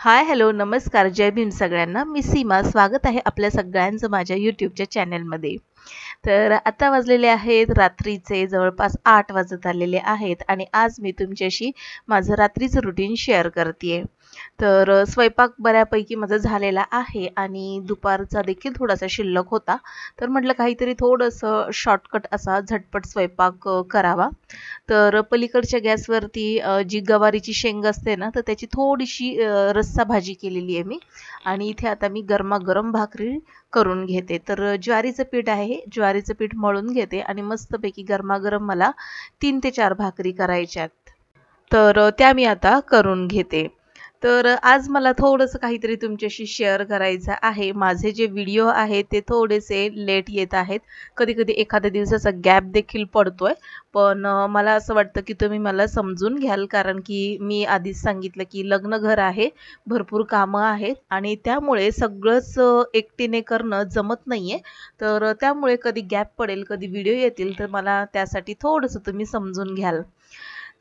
हाय, hello, नमस्कार, जय भीम सगळ्यांना. मी सीमा. स्वागत आहे आपल्या सगळ्यांचं माझ्या यूट्यूबच्या चॅनलमध्ये. तर आता वाजलेले आहेत रात्रीचे जवळपास 8 वाजत आलेले आहेत आणि आज मी तुमच्याशी माझं रात्रीचं रुटीन शेअर करते. तर स्वयंपाक बऱ्यापैकी माझा झालेला आहे आणि दुपारचा देखील थोडासा शिल्लक होता. तर म्हटलं काहीतरी थोडंसं शॉर्टकट असा झटपट स्वयंपाक करावा. तर पलीकडच्या गॅसवरती जी गवारीची शेंग असते ना, तर त्याची थोडीशी रस्सा भाजी केलेली आहे मी. आणि इथे आता मी गरमागरम भाकरी करून घेते. तर ज्वारीचं पीठ आहे, ज्वारीचं पीठ मळून घेते आणि मस्तपैकी गरमागरम मला 3 ते 4 भाकरी करायच्यात. तर त्या मी आता करून घेते. तर आज मला थोडंसं काहीतरी तुमच्याशी शेअर करायचं आहे. माझे जे व्हिडिओ आहेत ते थोडेसे लेट येत आहेत. कधी-कधी एखाद्या दिवसाचा गॅप देखील पडतोय. पण मला असं वाटतं की तुम्ही मला समजून घ्याल, कारण की मी आधीच सांगितलं की लग्नघर आहे, भरपूर कामं आहेत आणि त्यामुळे सगळंच एकटीने करणं जमत नाहीये. तर त्यामुळे कधी गॅप पडेल, कधी व्हिडिओ येतील, तर मला त्यासाठी थोडंसं तुम्ही समजून घ्याल.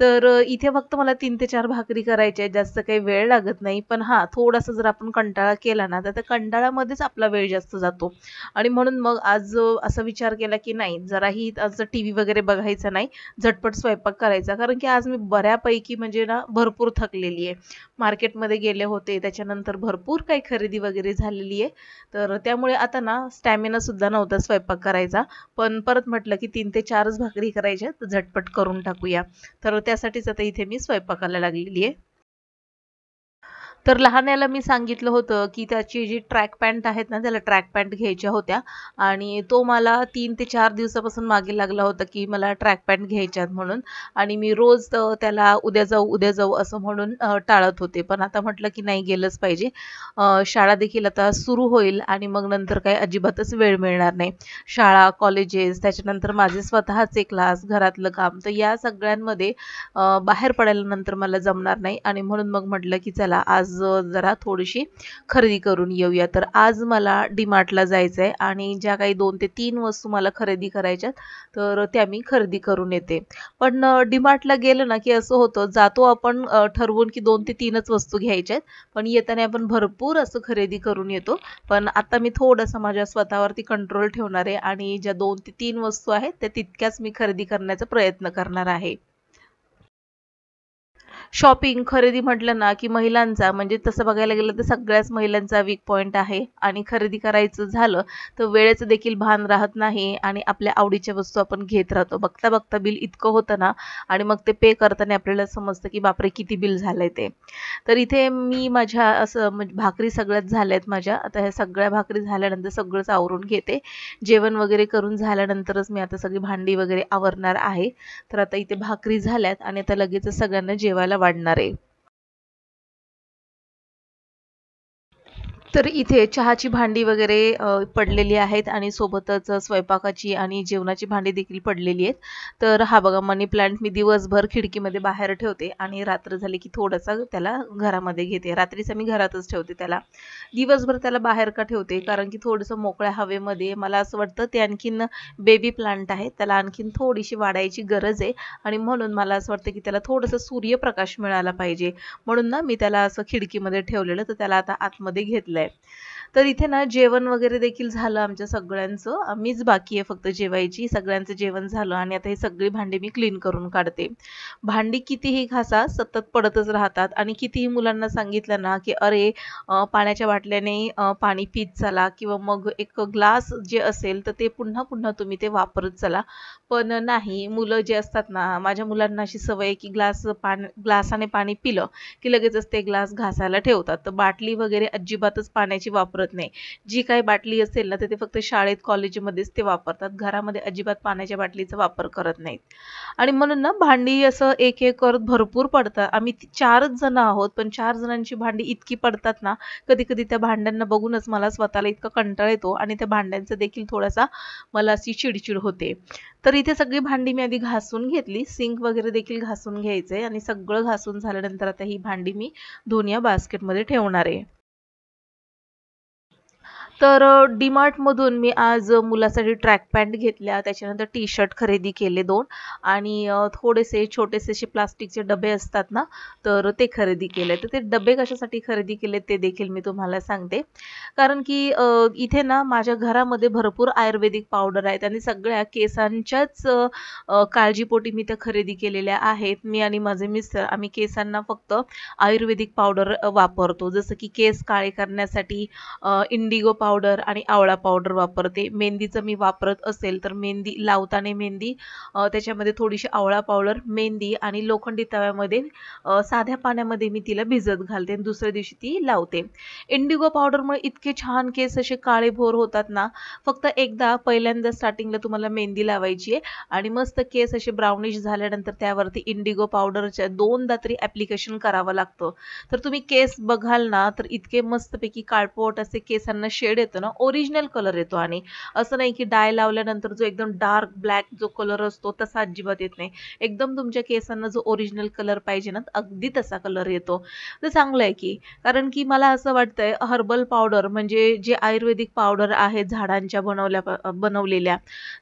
तर इथे फक्त मला 3 ते 4 भाकरी करायच्या आहेत. जास्त काही वेळ लागत नाही. पण हां, थोडासा जर आपण कंटाळा केला ना, तर त्या कंटाळ्यामध्येच आपला वेळ जास्त जातो. आणि म्हणून मग आज असा विचार केला, की नाही जराही आज टीव्ही वगैरे बघायचा नाही, झटपट स्वयंपाक करायचा. कारण की आज मी बऱ्यापैकी म्हणजे ना भरपूर थकलेली आहे. मार्केटमध्ये गेले होते, त्याच्यानंतर भरपूर काही खरेदी वगैरे झालेली आहे. तर त्यामुळे आता ना स्टॅमिनासुद्धा नव्हता स्वयंपाक करायचा. पण परत म्हटलं, की 3 ते 4च भाकरी करायच्या, तर झटपट करून टाकूया. तर त्यासाठीच आता इथे मी स्वयंपाकाला लागलेली आहे. तर लहान्याला मी सांगितलं होतं, की त्याची जी ट्रॅक पॅन्ट आहेत ना, त्याला ट्रॅक पॅन्ट घ्यायच्या होत्या आणि तो मला 3 ते 4 दिवसापासून मागे लागला होता, की मला ट्रॅक पॅन्ट घ्यायच्यात म्हणून. आणि मी रोज त्याला उद्या जाऊ, उद्या जाऊ असं म्हणून टाळत होते. पण आता म्हटलं, की नाही गेलंच पाहिजे. शाळा देखील आता सुरू होईल आणि मग नंतर काही अजिबातच वेळ मिळणार नाही. शाळा, कॉलेजेस, त्याच्यानंतर माझे स्वतःचे क्लास, घरातलं काम, तर या सगळ्यांमध्ये बाहेर पडायला नंतर मला जमणार नाही आणि म्हणून मग म्हटलं की चला आज जरा थोडीशी खरेदी करून येऊया. तर आज मला डीमार्टला जायचं आहे आणि ज्या काही 2 ते 3 वस्तू मला खरेदी करायच्यात, तर त्या मी खरेदी करून येते. पण डीमार्टला गेलं ना की असं होतं, जातो आपण ठरवून की 2 ते 3च वस्तू घ्यायच्या आहेत, पण येताना आपण भरपूर असं खरेदी करून येतो. पण आता मी थोडंसं माझ्या स्वतःवरती कंट्रोल ठेवणार आहे आणि ज्या 2 ते 3 वस्तू आहेत त्या तितक्याच मी खरेदी करण्याचा प्रयत्न करणार आहे. शॉपिंग, खरेदी म्हटलं ना, की महिलांचा म्हणजे तसं बघायला गेलं तर सगळ्याच महिलांचा वीक पॉइंट आहे आणि खरेदी करायचं झालं तर वेळेचं देखील भान राहत नाही आणि आपल्या आवडीच्या वस्तू आपण घेत राहतो. बघता-बघता बिल इतकं होतं ना आणि मग ते पे करताना आपल्याला समजतं, की बापरे! किती बिल झालंय ते. तर इथे मी माझ्या असं म्हणजे भाकरी सगळ्याच झाल्यात माझ्या. आता ह्या सगळ्या भाकरी झाल्यानंतर सगळंच आवरून घेते. जेवण वगैरे करून झाल्यानंतरच मी आता सगळी भांडी वगैरे आवरणार आहे. तर आता इथे भाकरी झाल्यात आणि आता लगेचच सगळ्यांना जेवायला वाढणार आहे. तर इथे चहाची भांडी वगैरे पडलेली आहेत आणि सोबतच स्वयंपाकाची आणि जेवणाची भांडी देखील पडलेली आहेत. तर हा बघा मनी प्लांट मी दिवसभर खिडकीमध्ये बाहेर ठेवते आणि रात्र झाली की थोडासा त्याला घरामध्ये घेते. रात्रीचा मी घरातच ठेवते त्याला. दिवसभर त्याला बाहेर का ठेवते? कारण की थोडंसं मोकळ्या हवेमध्ये मला असं वाटतं ते आणखीन बेबी प्लांट आहे. त्याला आणखीन थोडीशी वाढायची गरज आहे आणि म्हणून मला असं वाटतं की त्याला थोडंसं सूर्यप्रकाश मिळाला पाहिजे. म्हणून ना मी त्याला असं खिडकीमध्ये ठेवलेलं, तर त्याला आता आतमध्ये घेतलंय. तर इथे ना जेवण वगैरे देखील झालं आमच्या सगळ्यांचं. मीच बाकी आहे फक्त जेवायची. सगळ्यांचं जेवण झालं आणि आता ही सगळी भांडी मी क्लीन करून काढते. भांडी कितीही घासा, सतत पडतच राहतात आणि कितीही मुलांना सांगितलं ना, की "अरे, पाण्याच्या बाटल्याने पाणी पीत चला किंवा मग एक ग्लास जे असेल, तर ते पुन्हा-पुन्हा तुम्ही ते वापरत चला." पण नाही, मुलं जे असतात ना, माझ्या मुलांना अशी सवय आहे, की ग्लासाने पाणी पिलं, की लगेचच ते ग्लास घासायला ठेवतात. तर बाटली वगैरे अजिबातच पाण्याची वापरत नाही. जी काही बाटली असेल ना, तर ते फक्त शाळेत, कॉलेजमध्येच ते वापरतात. घरामध्ये अजिबात पाण्याच्या बाटलीचा वापर करत नाहीत. आणि म्हणून ना भांडी असं एक-एक करत भरपूर पडतात. आम्ही 4च जण आहोत, पण 4 जणांची भांडी इतकी पडतात ना, कधी-कधी त्या भांड्यांना बघूनच मला स्वतःला इतका कंटाळा येतो आणि त्या भांड्यांचा देखील थोडासा मला अशी चिड होते. तर इथे सगळी भांडी मी आधी घासून घेतली. सिंक वगैरे देखील घासून घ्यायचंय आणि सगळं घासून झाल्यानंतर आता ही भांडी मी धुऊन या बास्केटमध्ये ठेवणार आहे. तर DMartमधून मी आज मुलासाठी ट्रॅक पॅन्ट घेतल्या, त्याच्यानंतर टी-शर्ट खरेदी केले 2 आणि थोडेसे छोटेसे असे प्लास्टिकचे डबे असतात ना, तर ते खरेदी केले. तर ते डबे कशासाठी खरेदी केले ते देखील मी तुम्हाला सांगते. कारण की इथे ना माझ्या घरामध्ये भरपूर आयुर्वेदिक पावडर आहेत आणि सगळ्या केसांच्याच काळजीपोटी मी त्या खरेदी केलेल्या आहेत. मी आणि माझे मिस्टर आम्ही केसांना फक्त आयुर्वेदिक पावडर वापरतो. जसं की केस काळे करण्यासाठी इंडिगो पावडर आणि आवळा पावडर वापरते. मेहंदीचं मी वापरत असेल तर मेहंदी लावताना मेहंदी त्याच्यामध्ये थोडीशी आवळा पावडर, मेहंदी आणि लोखंडी तव्यामध्ये साध्या पाण्यामध्ये मी तिला भिजत घालते आणि दुसऱ्या दिवशी ती लावते. इंडिगो पावडरमुळे इतके छान केस असे काळेभोर होतात ना. फक्त एकदा पहिल्यांदा स्टार्टिंगला तुम्हाला मेहंदी लावायची आहे आणि मस्त केस असे ब्राउनिश झाल्यानंतर त्यावरती इंडिगो पावडरच्या 2दा तरी ॲप्लिकेशन करावं लागतं. तर तुम्ही केस बघाल ना तर इतके मस्तपैकी काळपट असे केसांना शेड येतो ना, ओरिजिनल कलर येतो आणि असं नाही की डाय लावल्यानंतर जो एकदम डार्क ब्लॅक जो कलर असतो तसा अजिबात येत नाही. एकदम तुमच्या केसांना जो ओरिजिनल कलर पाहिजे ना, अगदी तसा कलर येतो. तर चांगलं आहे की. कारण की मला असं वाटतंय हर्बल पावडर म्हणजे जे आयुर्वेदिक पावडर आहे झाडांच्या बनवलेल्या,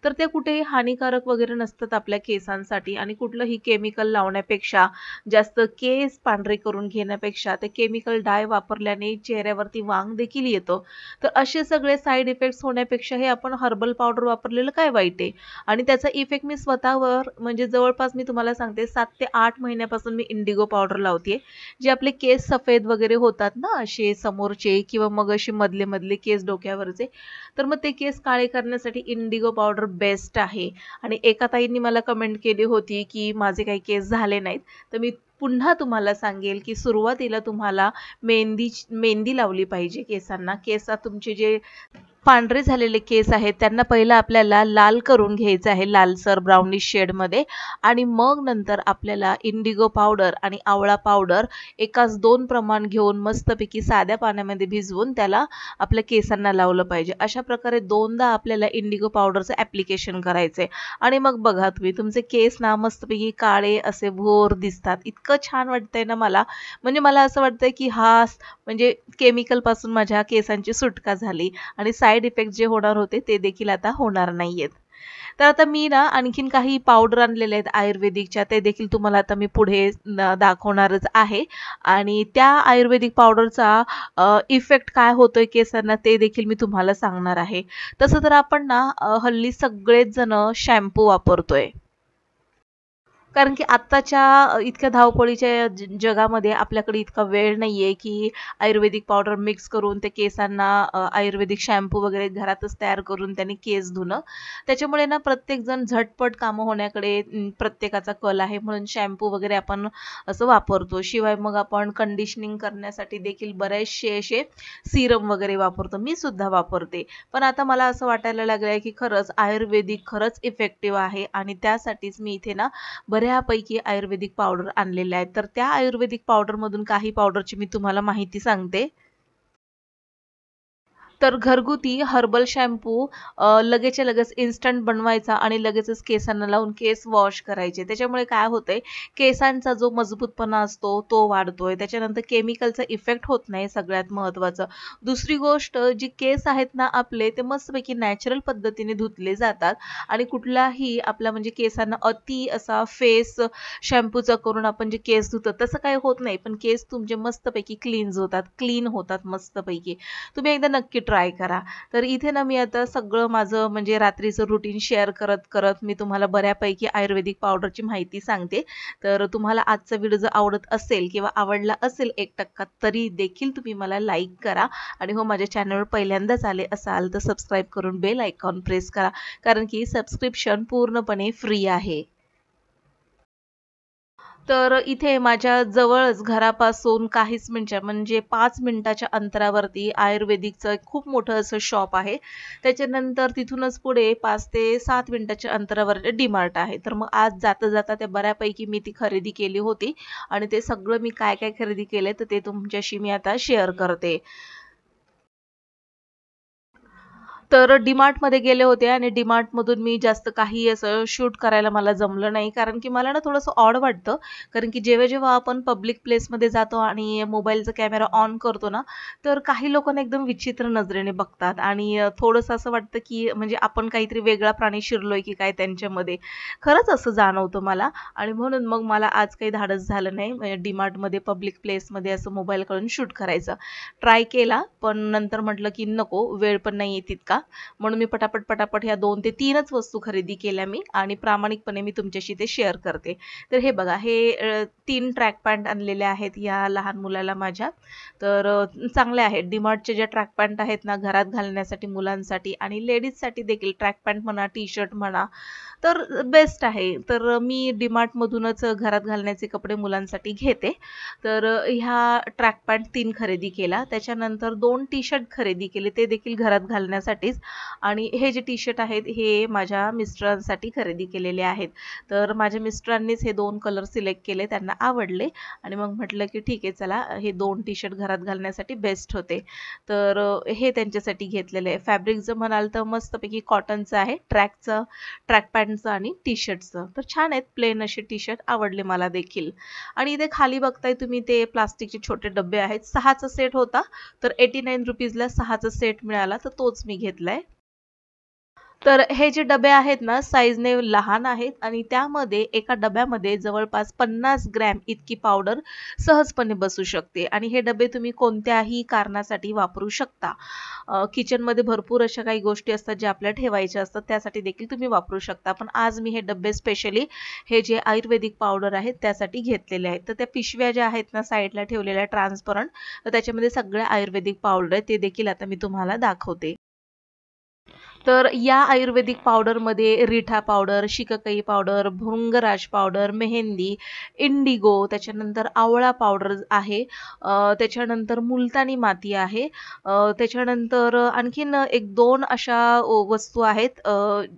तर ते कुठेही हानिकारक वगैरे नसतात आपल्या केसांसाठी आणि कुठलंही केमिकल लावण्यापेक्षा, जास्त केस पांढरे करून घेण्यापेक्षा ते केमिकल डाय वापरल्याने चेहऱ्यावरती वांग देखील येतो. तर असे सगळे साइड इफेक्ट्स होण्यापेक्षा हे आपण हर्बल पावडर वापरलेलं काय वाईट आहे. आणि त्याचा इफेक्ट मी स्वतःवर म्हणजे जवळपास मी तुम्हाला सांगते 7 ते 8 महिन्यापासून मी इंडिगो पावडर लावतेय. जे आपले केस सफेद वगैरे होतात ना असे समोरचे किंवा मग असे मधले मधले केस डोक्यावरचे, तर मग ते केस काळे करण्यासाठी इंडिगो पावडर बेस्ट आहे. आणि एका ताईंनी मला कमेंट केली होती की माझे काही केस झाले नाहीत. तर मी पुन्हा तुम्हाला सांगेल की सुरुवातीला तुम्हाला मेहंदी लावली पाहिजे केसांना. केसात तुमचे जे पांढरे झालेले केस आहेत त्यांना पहिलं आपल्याला लाल करून घ्यायचं आहे, लालसर ब्राउनिश शेडमध्ये आणि मग नंतर आपल्याला इंडिगो पावडर आणि आवळा पावडर एकाच 2 प्रमाण घेऊन मस्तपैकी साध्या पाण्यामध्ये भिजवून त्याला आपल्या केसांना लावलं पाहिजे. अशा प्रकारे 2दा आपल्याला इंडिगो पावडरचं ॲप्लिकेशन करायचंय आणि मग बघा तुम्ही तुमचे केस ना मस्तपैकी काळे असे भोर दिसतात. इतकं छान वाटतंय ना मला. म्हणजे मला असं वाटतंय की म्हणजे केमिकलपासून माझ्या केसांची सुटका झाली आणि साइड इफेक्ट जे होणार होते ते देखील आता होणार नाहीयेत. तर आता मी ना आणखीन काही पावडर आणलेले आहेत आयुर्वेदिकच्या, ते देखील तुम्हाला आता मी पुढे दाखवणारच आहे आणि त्या आयुर्वेदिक पावडरचा इफेक्ट काय होतोय केसांना ते देखील मी तुम्हाला सांगणार आहे. तसं तर आपण ना हल्ली सगळेच जण शॅम्पू वापरतोय. कारण की आत्ताच्या इतक्या धावपळीच्या जगामध्ये आपल्याकडे इतका वेळ नाहीये की आयुर्वेदिक पावडर मिक्स करून ते केसांना आयुर्वेदिक शॅम्पू वगैरे घरातच तयार करून त्याने केस धुणं. त्याच्यामुळे ना प्रत्येकजण झटपट कामं होण्याकडे प्रत्येकाचा कल आहे म्हणून शॅम्पू वगैरे आपण असं वापरतो. शिवाय मग आपण कंडिशनिंग करण्यासाठी देखील बरेचसे असे सीरम वगैरे वापरतो. मी सुद्धा वापरते. पण आता मला असं वाटायला लागलंय की खरंच आयुर्वेदिक खरंच इफेक्टिव्ह आहे आणि त्यासाठीच मी इथे ना बऱ्यापैकी आयुर्वेदिक पावडर आणलेल्या आहेत. तर त्या आयुर्वेदिक पावडरमधून काही पावडरची मी तुम्हाला माहिती सांगते. तर घरगुती हर्बल शॅम्पू लगेचच्या लगेच इन्स्टंट बनवायचा आणि लगेचच केसांना लावून केस वॉश करायचे. त्याच्यामुळे काय होतंय, केसांचा जो मजबूतपणा असतो तो वाढतोय. त्याच्यानंतर केमिकलचा इफेक्ट होत नाही सगळ्यात महत्त्वाचं. दुसरी गोष्ट जी केस आहेत ना आपले ते मस्तपैकी नॅचरल पद्धतीने धुतले जातात आणि कुठलाही आपला म्हणजे केसांना अति असा फेस शॅम्पूचा करून आपण जे केस धुतो तसं काही होत नाही. पण केस तुमचे मस्तपैकी क्लीन्स होतात, क्लीन होतात मस्तपैकी. तुम्ही एकदा नक्की ट्राय करा. तर इथे ना मी आता सगळं माझं म्हणजे रात्रीचं रुटीन शेअर करत मी तुम्हाला बऱ्यापैकी आयुर्वेदिक पावडरची माहिती सांगते. तर तुम्हाला आजचा व्हिडिओ जर आवडत असेल किंवा आवडला असेल 1% तरी देखील तुम्ही मला लाईक करा आणि हो माझ्या चॅनलवर पहिल्यांदाच आले असाल तर सबस्क्राईब करून बेल आयकॉन प्रेस करा. कारण की सबस्क्रिप्शन पूर्णपणे फ्री आहे. तर इथे माझ्या जवळच घरापासून काहीच म्हणजे 5 मिनिटाच्या अंतरावरती आयुर्वेदिकचं एक खूप मोठं असं शॉप आहे. त्याच्यानंतर तिथूनच पुढे 5 ते 7 मिनिटाच्या अंतरावर DMart आहे. तर मग आज जाता-जाता ते बऱ्यापैकी मी ती खरेदी केली होती आणि ते सगळं मी काय-काय खरेदी केलंय तर ते तुमच्याशी मी आता शेअर करते. तर डी-मार्टमध्ये गेले होते आणि डी-मार्टमधून मी जास्त काही असं शूट करायला मला जमलं नाही. कारण की मला ना थोडंसं ऑड वाटतं. कारण की जेव्हा-जेव्हा आपण पब्लिक प्लेसमध्ये जातो आणि मोबाईलचा कॅमेरा ऑन करतो ना, तर काही लोकांना एकदम विचित्र नजरेने बघतात आणि थोडंसं असं वाटतं की म्हणजे आपण काहीतरी वेगळा प्राणी शिरलोय की काय त्यांच्यामध्ये. खरंच असं जाणवतं मला आणि म्हणून मग मला आज काही धाडस झालं नाही म्हणजे डी-मार्टमध्ये पब्लिक प्लेसमध्ये असं मोबाईल काढून शूट करायचं. ट्राय केला, पण नंतर म्हटलं की नको, वेळ पण नाहीये तितका. म्हणून मी पटापट ह्या 2 ते 3च वस्तू खरेदी केल्या मी आणि प्रामाणिकपणे मी तुमच्याशी ते शेअर करते. तर हे बघा, हे 3 ट्रॅक पॅन्ट आणलेले आहेत या लहान मुलाला माझ्या. तर चांगले आहेत. डी-मार्टच्या ज्या ट्रॅक पॅन्ट आहेत ना, घरात घालण्यासाठी मुलांसाठी आणि लेडीजसाठी देखील ट्रॅक पॅन्ट म्हणा, टी-शर्ट म्हणा, तर बेस्ट आहे. तर मी डी-मार्टमधूनच घरात घालण्याचे कपडे मुलांसाठी घेते. तर ह्या ट्रॅक पॅन्ट 3 खरेदी केला. त्याच्यानंतर 2 टी-शर्ट खरेदी केले, ते देखील घरात घालण्यासाठीच. आणि हे जे टी-शर्ट आहेत, हे माझ्या मिस्टरांसाठी खरेदी केलेले आहेत. तर माझ्या मिस्टरांनीच हे 2 कलर सिलेक्ट केले, त्यांना आवडले आणि मग म्हटलं की ठीक आहे चला, हे 2 टी-शर्ट घरात घालण्यासाठी बेस्ट होते. तर हे त्यांच्यासाठी घेतलेलं आहे. फॅब्रिक जर म्हणाल तर मस्तपैकी कॉटनचं आहे, ट्रॅक पॅन्टचं आणि टी-शर्टचं. तर छान आहेत, प्लेन असे टी-शर्ट आवडले मला देखील. आणि इथे खाली बघताय तुम्ही ते प्लास्टिकचे छोटे डब्बे आहेत. 6चा सेट होता, तर 89 रुपीजला 6चा सेट मिळाला, तर तोच मी घेतलाय. तर हे जे डबे आहेत ना, साईजने लहान आहेत आणि त्यामध्ये एका डब्यामध्ये जवळपास 50 ग्रॅम इतकी पावडर सहजपणे बसू शकते आणि हे डबे तुम्ही कोणत्याही कारणासाठी वापरू शकता. किचनमध्ये भरपूर अशा काही गोष्टी असतात ज्या आपल्याला ठेवायच्या असतात, त्यासाठी देखील तुम्ही वापरू शकता. पण आज मी हे डब्बे स्पेशली हे जे आयुर्वेदिक पावडर आहेत त्यासाठी घेतलेले आहेत. तर त्या पिशव्या ज्या आहेत ना साईडला ठेवलेल्या ट्रान्सपरंट, तर त्याच्यामध्ये सगळ्या आयुर्वेदिक पावडर आहे, ते देखील आता मी तुम्हाला दाखवते. तर या आयुर्वेदिक पावडरमध्ये रिठा पावडर, शिकाकाई पावडर, भृंगराज पावडर, मेहंदी, इंडिगो, त्याच्यानंतर आवळा पावडर आहे, त्याच्यानंतर मुलतानी माती आहे, त्याच्यानंतर आणखीन 1-2 अशा वस्तू आहेत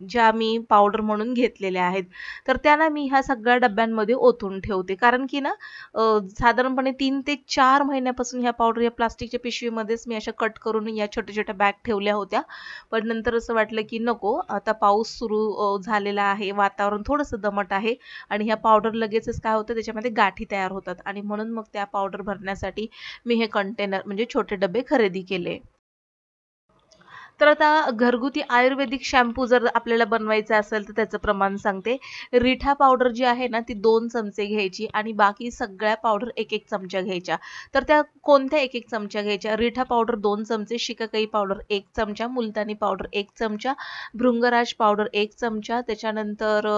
ज्या मी पावडर म्हणून घेतलेल्या आहेत. तर त्यांना मी ह्या सगळ्या डब्यांमध्ये ओतून ठेवते. कारण की ना साधारणपणे 3 ते 4 महिन्यापासून ह्या पावडर या प्लास्टिकच्या पिशवीमध्येच मी अशा कट करून या छोट्या-छोट्या बॅग ठेवल्या होत्या. पण नंतर असं वाटलं की नको, आता पाऊस सुरू झालेला आहे, वातावरण थोडंसं दमट आहे आणि ह्या पावडर लगेचच काय होतं त्याच्यामध्ये गाठी तयार होतात आणि म्हणून मग त्या पावडर भरण्यासाठी मी हे कंटेनर म्हणजे छोटे डबे खरेदी केले. तर आता घरगुती आयुर्वेदिक शॅम्पू जर आपल्याला बनवायचा असेल तर त्याचं प्रमाण सांगते. रिठा पावडर जी आहे ना ती 2 चमचे घ्यायची आणि बाकी सगळ्या पावडर 1-1 चमचा घ्यायच्या. तर त्या कोणत्या 1-1 चमचा घ्यायच्या? रिठा पावडर 2 चमचे, शिकाकाई पावडर 1 चमचा, मुलतानी पावडर 1 चमचा, भृंगराज पावडर 1 चमचा, त्याच्यानंतर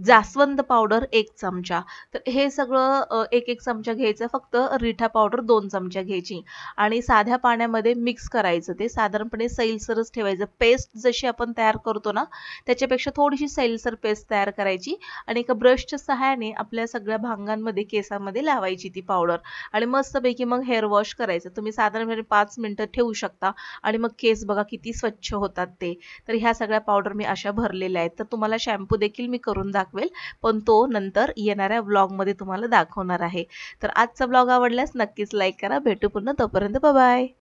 जास्वंद पावडर 1 चमचा. तर हे सगळं 1-1 चमचा घ्यायचं. फक्त रिठा पावडर 2 चमचा घ्यायची आणि साध्या पाण्यामध्ये मिक्स करायचं. ते साधारणपणे सैलसरच ठेवायचं. पेस्ट जशी आपण तयार करतो ना, त्याच्यापेक्षा थोडीशी सैलसर पेस्ट तयार करायची आणि एका ब्रशच्या सहाय्याने आपल्या सगळ्या भांगांमध्ये, केसांमध्ये लावायची ती पावडर आणि मस्तपैकी मग हेअर वॉश करायचं. तुम्ही साधारणपणे 5 मिनिटं ठेवू शकता आणि मग केस बघा किती स्वच्छ होतात ते. तर ह्या सगळ्या पावडर मी अशा भरलेल्या आहेत. तर तुम्हाला शॅम्पू देखील मी करून दाखवेल, पण तो नंतर येणाऱ्या व्लॉगमध्ये तुम्हाला दाखवणार आहे. तर आजचा व्लॉग आवडल्यास नक्कीच लाईक करा. भेटू पुन्हा, तोपर्यंत बाय बाय.